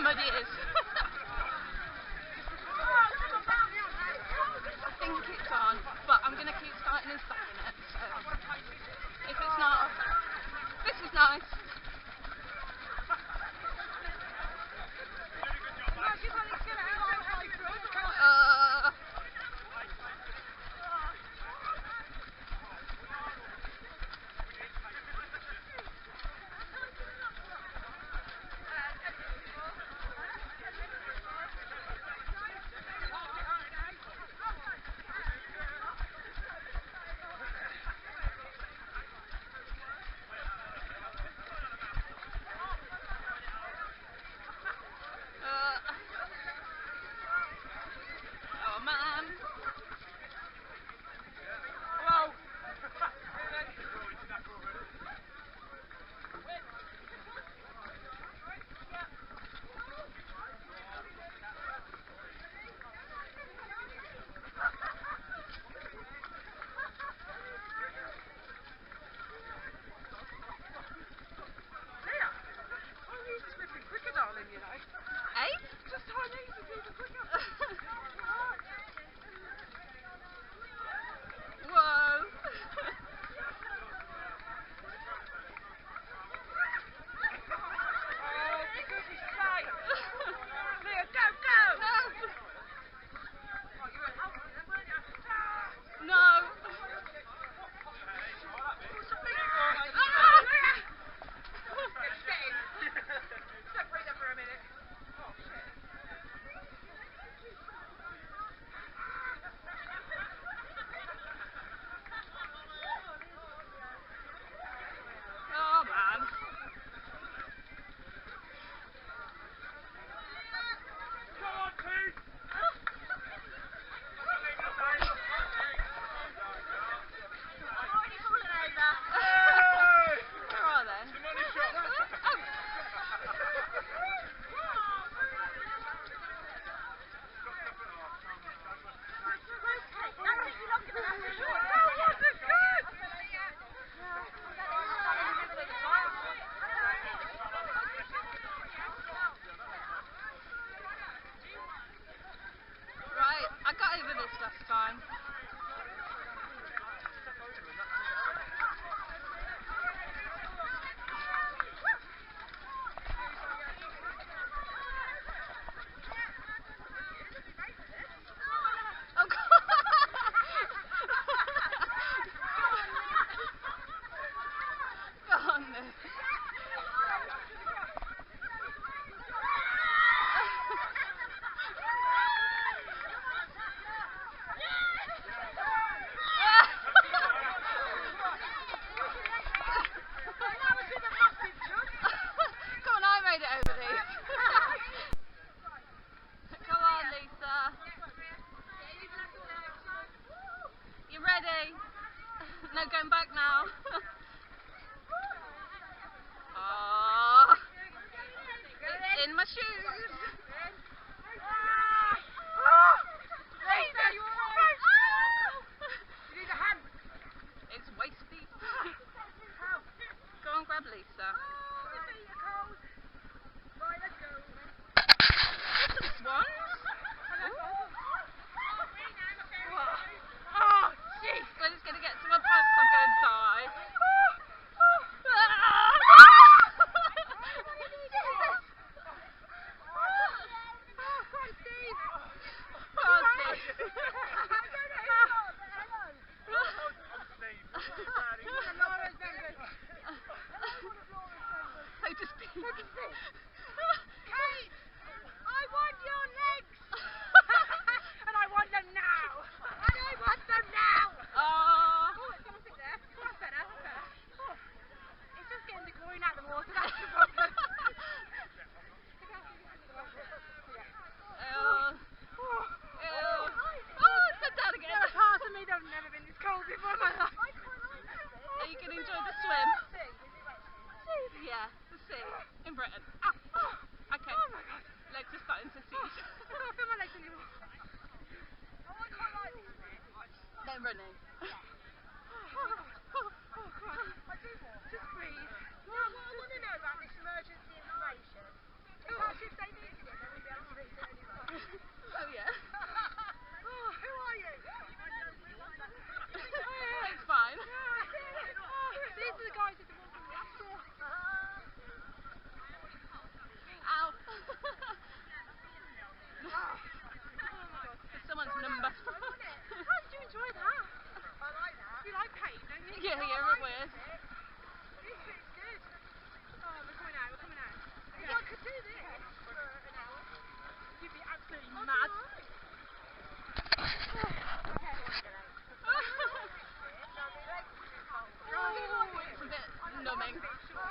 mud it is. I think it's on, but I'm going to keep starting and stopping it. So if it's not, this is nice. Last time. Oh God. Go on then. You ready? No going back now. Oh, in my shoes. It's waist deep. Go and grab Lisa. Right, let's go. There's some swans. We're just going to get to my pants, I'm going to die. Kate! I want your legs! And I want them now! And I want them now! Oh, it's gonna sit there. That's better, that's better. Oh, it's just getting the groin out of the water, that's the problem. It's so down again. There's a part of me that I've never been this cold before in my life. Are you going to enjoy the swim? Yeah, the sea in Britain. Okay. Oh my God. Legs are starting to seize. I don't feel my legs anymore. Oh, I quite like this bit. They're running. Just breathe. Now, what I want to know about this emergency information is actually if they need absolutely mad. Oh, it's a bit numbing. Let's go.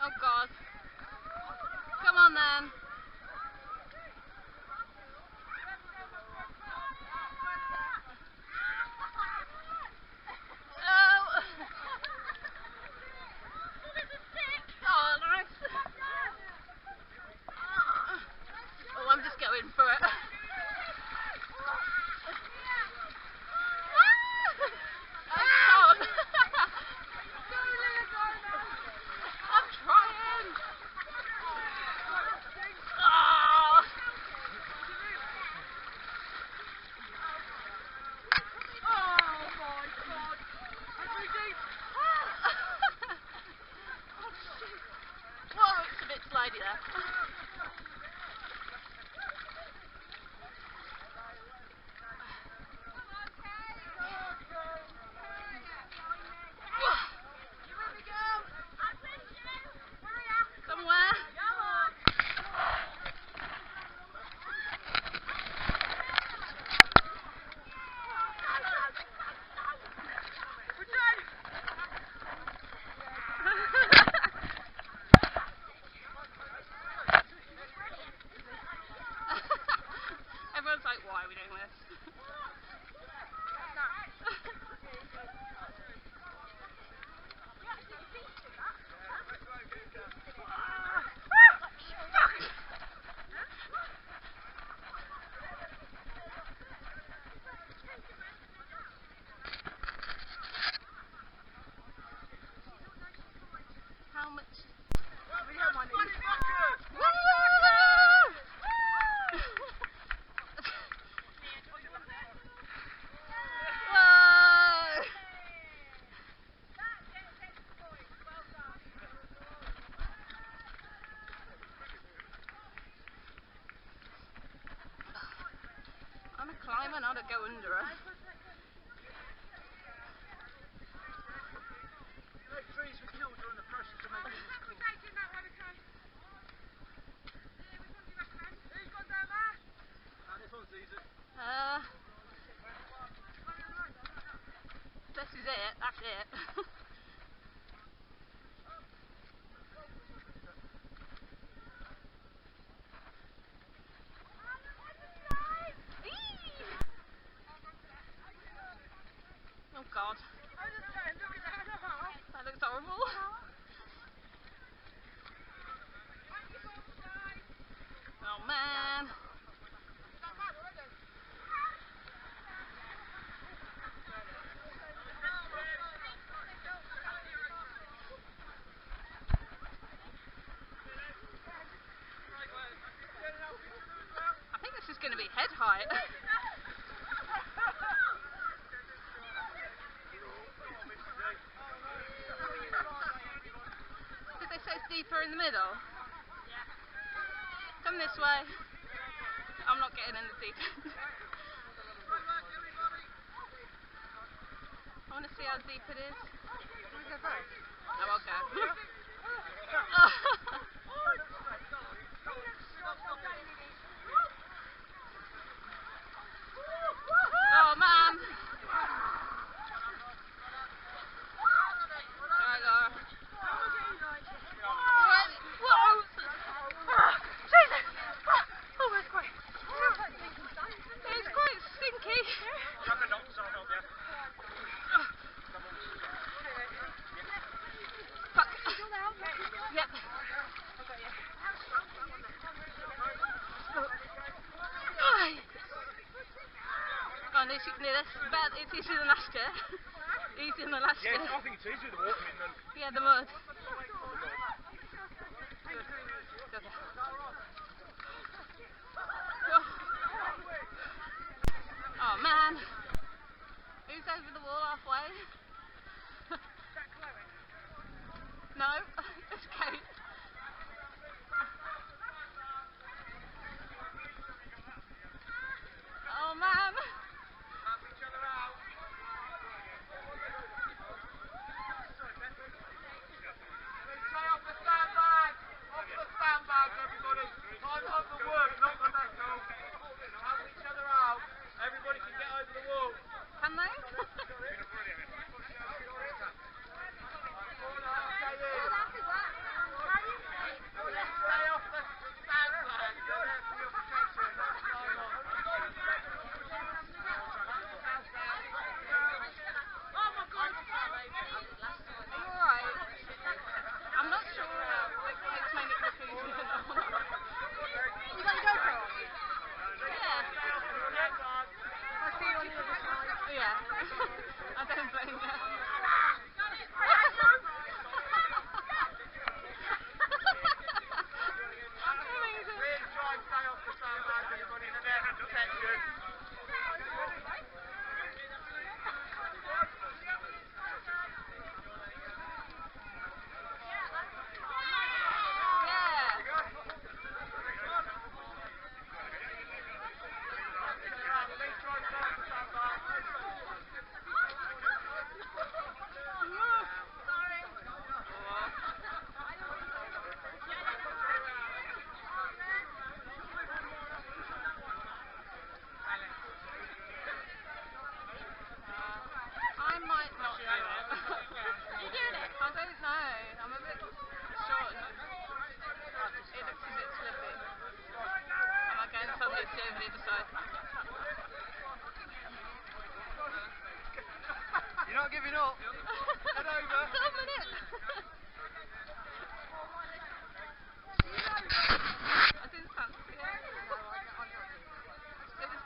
Oh God. Come on then. Oh. Oh, nice. Oh, I'm just going for it. I'm trying. Oh. Whoa, it's a bit slidey there. Somewhere. Everyone's like, why are we doing this? How much? I'm a climber, not a go under her. Trees were killed during the process of making this course. This one's easy. This is it, that's it. Oh God. That looks horrible. Oh man. I think this is going to be head height. Did they say it's deeper in the middle? Yeah. Come this way. I'm not getting in the deep end. I want to see how deep it is. Can we go first? Oh, okay. Oh man! It's quite stinky. Fuck. Yep. Oh, no, it's easier than last year. Easier than last year. Yeah, I think it's easier the water than... Yeah, the mud. Oh man. Who's over the wall halfway? No, it's Kate. Oh man. Help each other out. Stay off the sandbag! Off the sandbag, everybody! Time on the wood, not the metal. Help each other out. Everybody can get over the wall. Can they? Stay off the sandbag. They're there for your protection. Are you alright? I'm not sure it's made it look easier or not. You got your GoPro on? Yeah. I'll see you on the other side. Yeah. I don't blame you. Really try and stay off the sandbag, everybody. They're there for protection. I might not do it. You doing it? I don't know. I'm a bit short and it looks a bit slippy. Am I going suddenly to over the other side? You're not giving up. Head over. A minute. I didn't fancy it.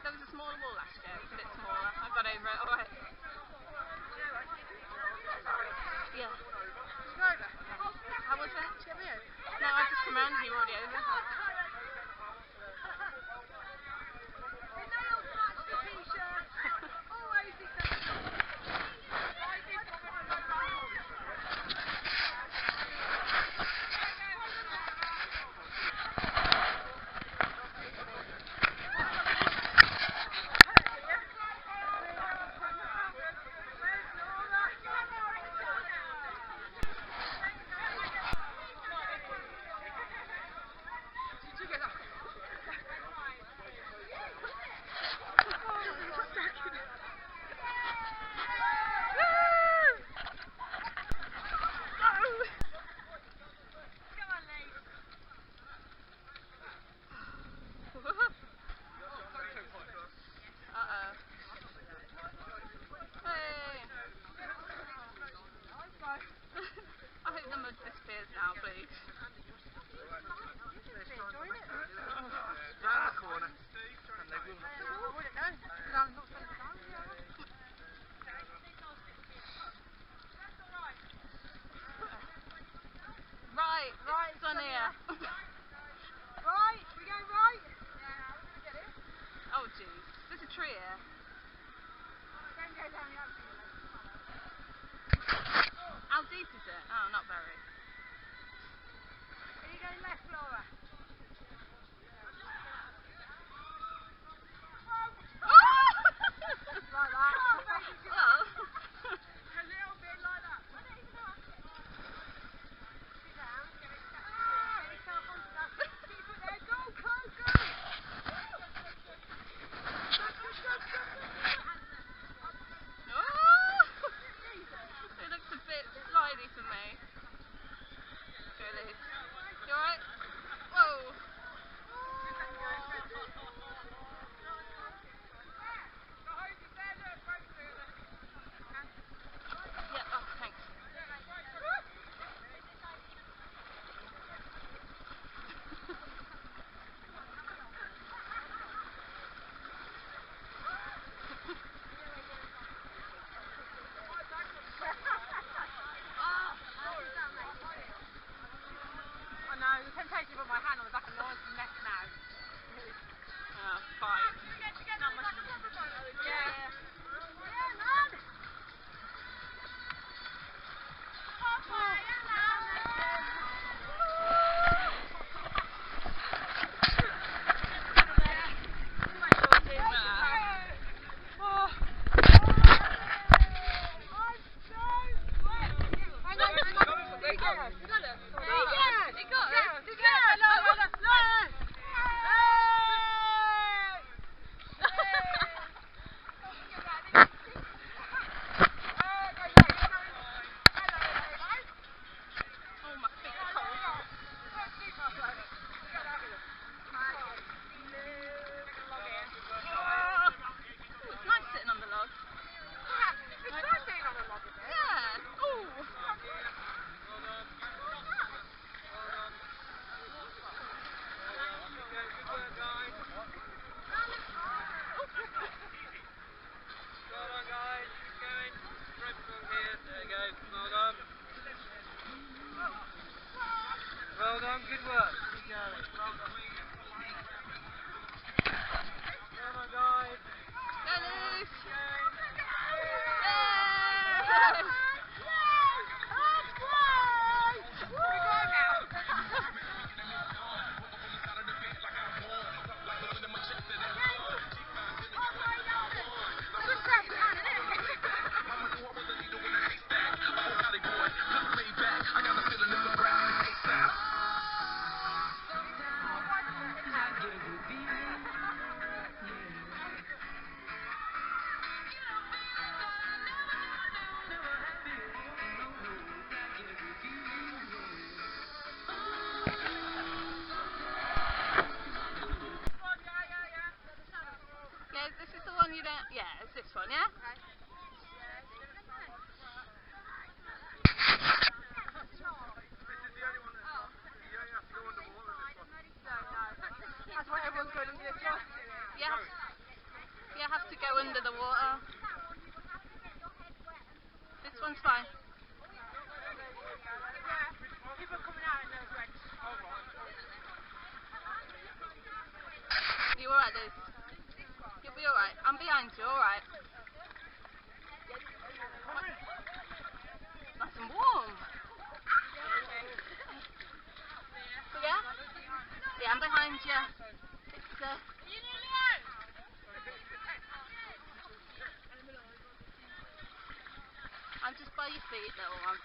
There was a smaller wall last year. It was a bit smaller. I got over it. Alright. Yeah. How was it? No, I just come around and you were already over. I hope the mud disappears now, please. Round the corner. And they will not. I wouldn't know, because I'm not spending time with you. Right, it's on here. Right, we go right? Yeah, Oh jeez, there's a tree here. don't go down the other side. How deep is it? Oh, not very. Are you going left, Laura? Like that. Well, A little bit like that. Sit down. ready for me. Really. You alright? Whoa. Yeah, oh, thanks. I know, the temptation to put my hand on the back of Laura's neck now. Oh, fine. Not much. Yeah. Well done, good work. Keep going. Well done. Come on, guys. Dennis! Yeah, this is the one you don't... Yeah, it's this one, yeah? Okay. That's why everyone's going into this one. Yeah. You have to go under the water. This one's fine. People coming out in those reds. You alright, Liz? You'll be alright. I'm behind you, alright? Nice and warm. Yeah? Yeah, I'm behind you. It's, I'm just by your feet, little one.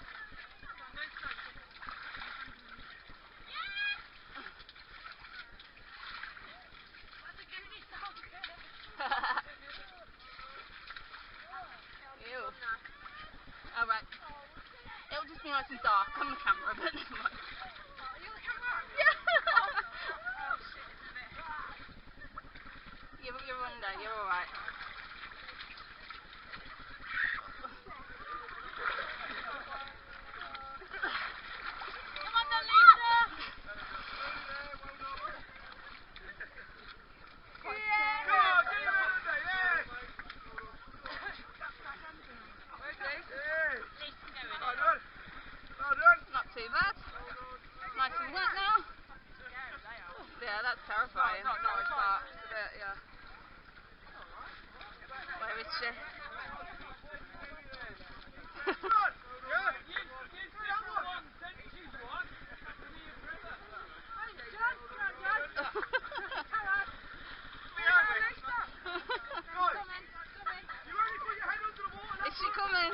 Ew. Alright. It'll just be nice and dark on the camera, but never mind. Are you on the camera? Yeah. Oh shit, it's a bit. You're under, you're alright. Come on then, Lisa! Not too bad. Nice and wet now. Yeah, that's terrifying. Not nice, but it's a bit, yeah. Where is she? Is she coming?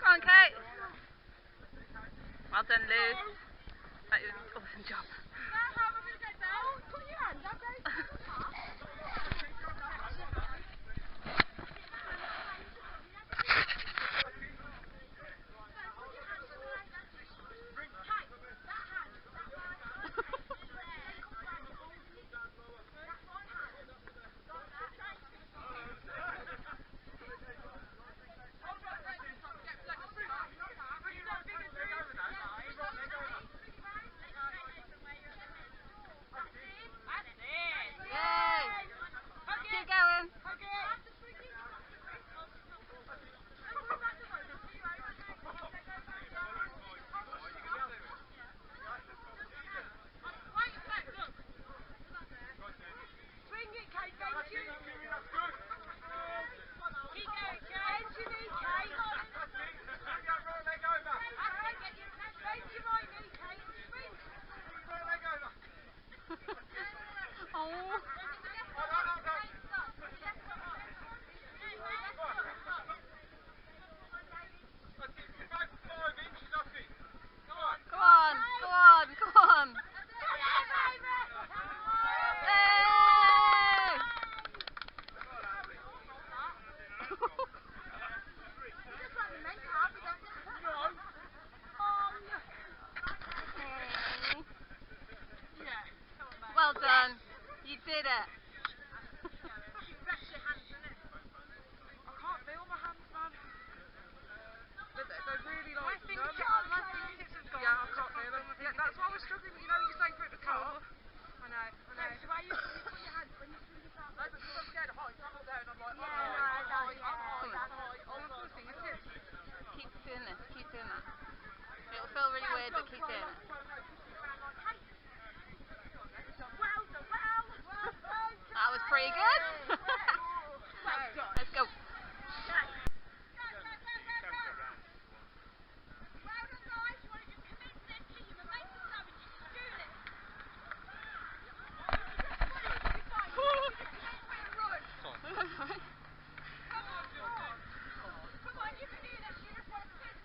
Come on, Kate. Well done, Lou. That was an awesome job. Put your hands up, Well done. You did it. Rest your hands, innit? I can't feel my hands, man. They're really like... My fingertips have gone. Yeah, I can't feel them. Yeah, that's why I was struggling. You know, you're saying for it to come off. I know. So why you put your hands when you swing this out? No, because I'm scared of heights. I'm up there and I'm like, Keep doing this. Keep doing that. It'll feel really weird, but keep doing it. That was pretty good. Let's go.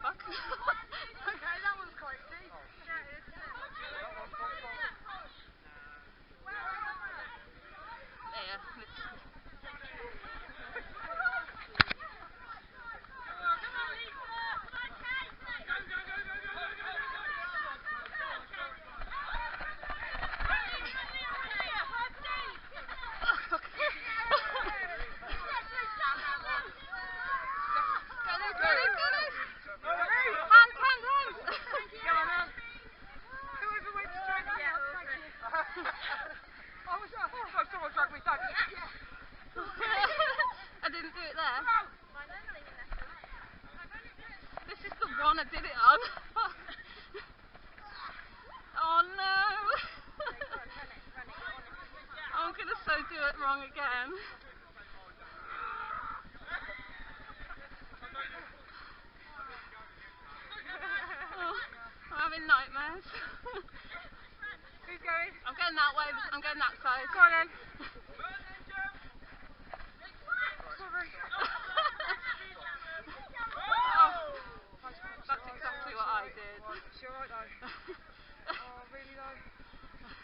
Okay, that was quite deep. Yeah, it is. I didn't do it there. This is the one I did it on. Oh no. I'm going to so do it wrong again. Oh, I'm having nightmares. Who's going? I'm going that way. I'm going that side. Go on then. Sorry. That's exactly what I did. She alright though? Oh, really though?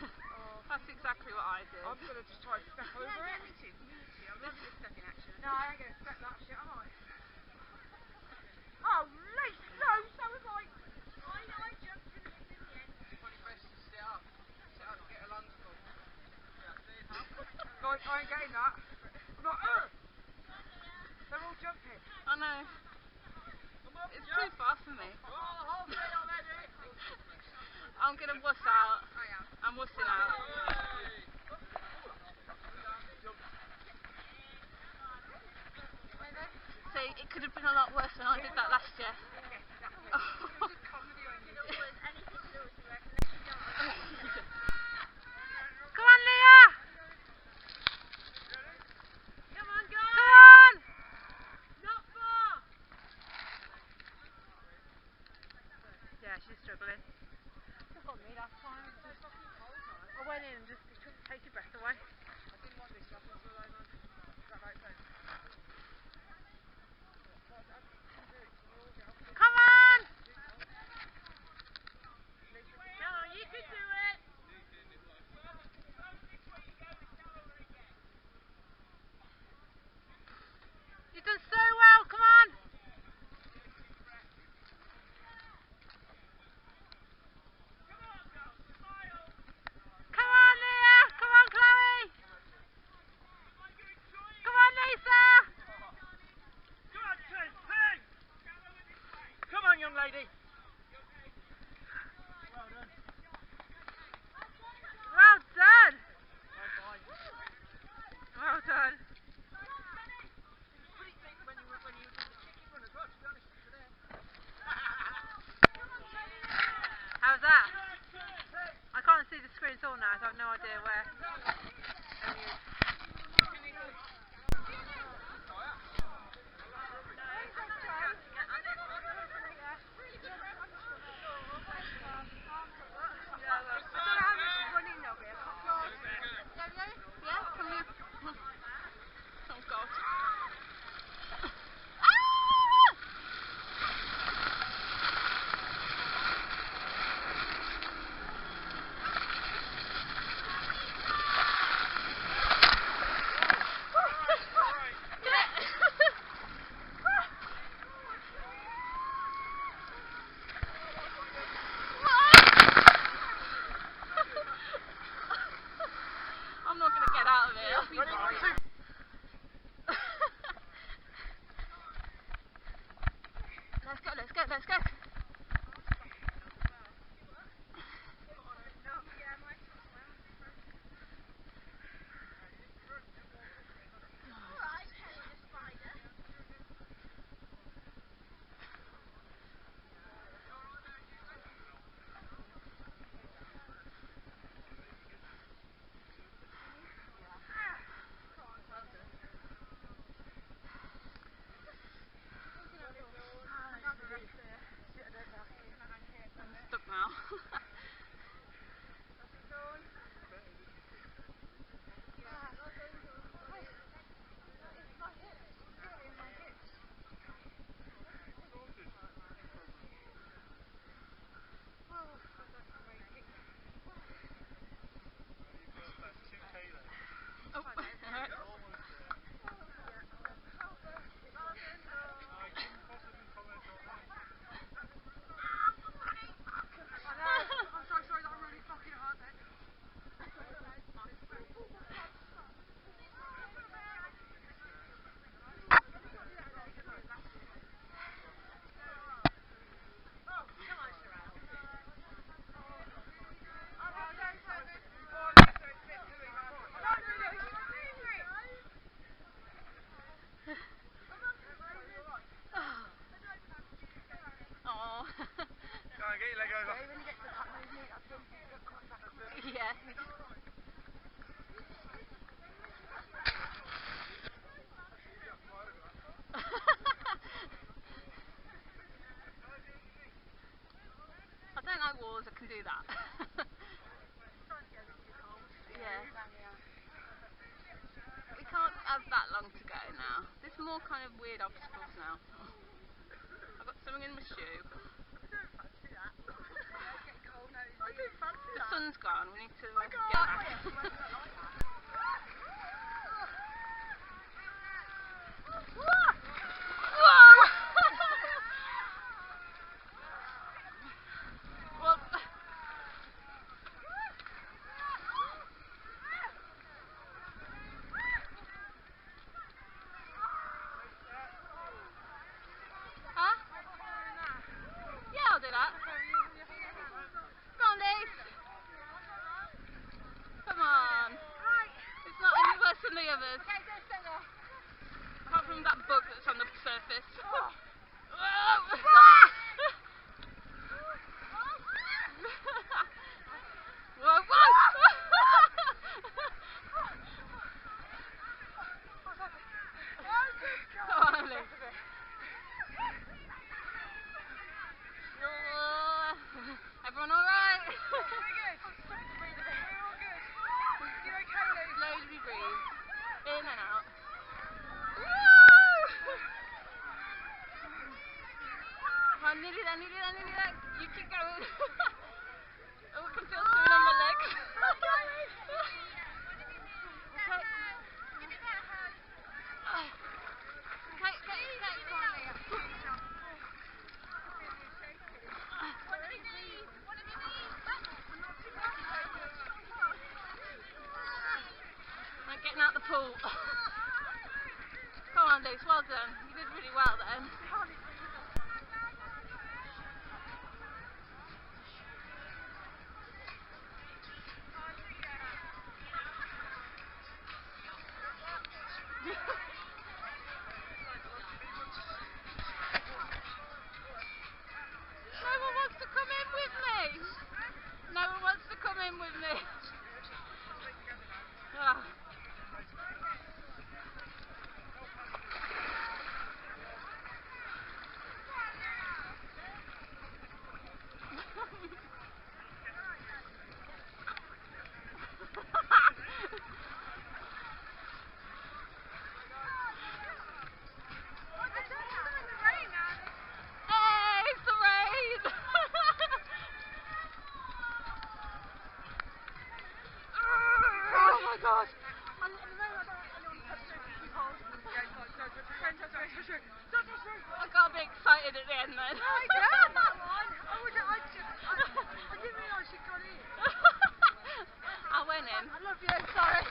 Oh. That's exactly what I did. I'm gonna just try and step over it. Me too. I'm loving this step in action. No, I ain't gonna step that shit, am I? Oh, Lee, no, so was I. I jumped in the end. Funny best to sit up. Sit up, get a lungs full. Yeah, see? a wuss out. I am. I'm wussing out. See, it could have been a lot worse when I did that last year. Come on, Leah! Come on, guys! Come on! Not far! Yeah, she's struggling. Look at me last time. I went in and just take your breath away. I didn't want this to happen to a man. Does that make sense? Come on! Come on, you can do it! You've done so well, come on! Come on, Leah! Come on, Chloe! Come on, Lisa! Come on, Tim! Come on, young lady! Well done. Well done! Well done. How's that? I can't see the screen at all now, so I have no idea where. Yeah, come here. Oh God. I'm not going to get out of it. Let's go, let's go. I'm stuck now. Oh. Oh. Go on, get your leg over. Yeah. I don't like walls, I can do that. Yeah. We can't have that long to go now. There's more kind of weird obstacles now. I've got something in my shoe. The sun's gone, we need to get back. Well, huh? Yeah, I'll do that. Go on, Lee. You keep going. Oh, I can feel something on my legs. I'm getting out the pool. Come on, Luce, well done. You did really well then. No one wants to come in with me. No one wants to come in with me. Oh. Hey, it's the rain. Oh my god. I got a bit excited at the end then. I went in. I love you, sorry.